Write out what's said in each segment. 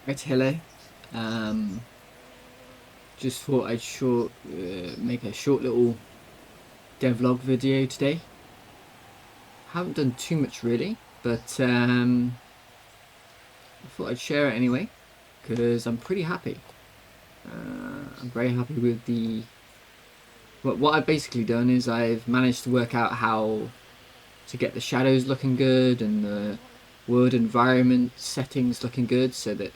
Right, hello. Just thought I'd make a short little devlog video today. Haven't done too much really, but I thought I'd share it anyway because I'm pretty happy. I'm very happy with what I've basically done is I've managed to work out how to get the shadows looking good and the world environment settings looking good, so that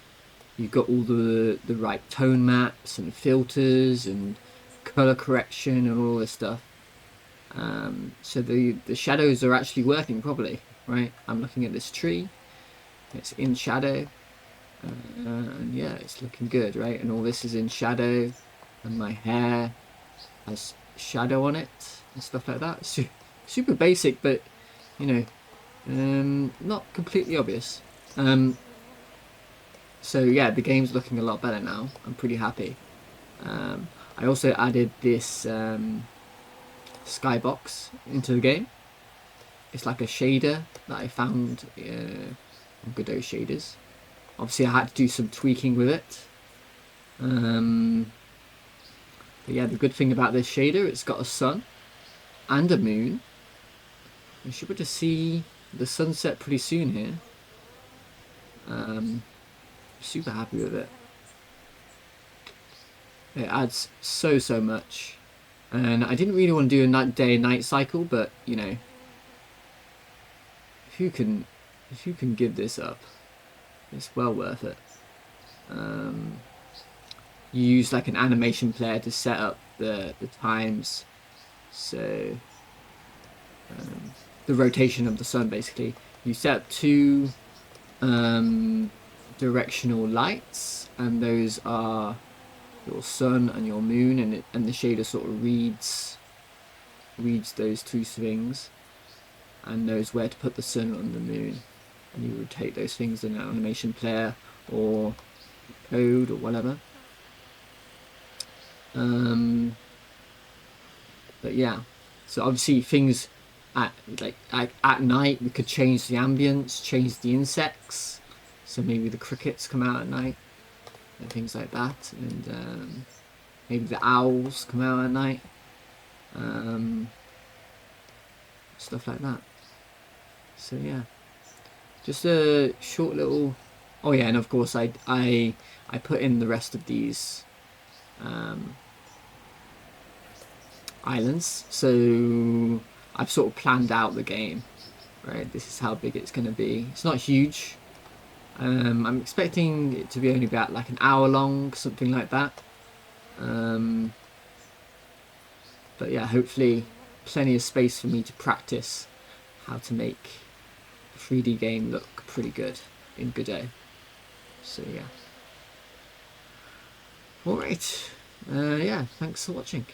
you've got all the right tone maps and filters and color correction and all this stuff. So the shadows are actually working properly, right? I'm looking at this tree, it's in shadow, and yeah, it's looking good, right? And all this is in shadow, and my hair has shadow on it and stuff like that. Super basic, but you know, not completely obvious. So yeah, the game's looking a lot better now. I'm pretty happy. I also added this Skybox into the game. It's like a shader that I found on Godot shaders. Obviously, I had to do some tweaking with it. But yeah, the good thing about this shader, it's got a sun and a moon. You should be able to see the sunset pretty soon here. Super happy with it. It adds so much, and I didn't really want to do a day and night cycle, but you know, if you can give this up, it's well worth it. You use like an animation player to set up the times, so the rotation of the sun. Basically, you set up two directional lights, and those are your sun and your moon, and the shader sort of reads those two things and knows where to put the sun and the moon, and you rotate those things in an animation player or code or whatever. But yeah, so obviously things at night, we could change the ambience, change the insects, so maybe the crickets come out at night and things like that, and maybe the owls come out at night, stuff like that. So yeah, just a short little. Oh yeah, and of course I put in the rest of these islands, so I've sort of planned out the game, right? This is how big it's going to be. It's not huge. I'm expecting it to be only about like an hour long, something like that. But yeah, hopefully plenty of space for me to practice how to make a 3D game look pretty good in Godot. So yeah. Alright. Yeah, thanks for watching.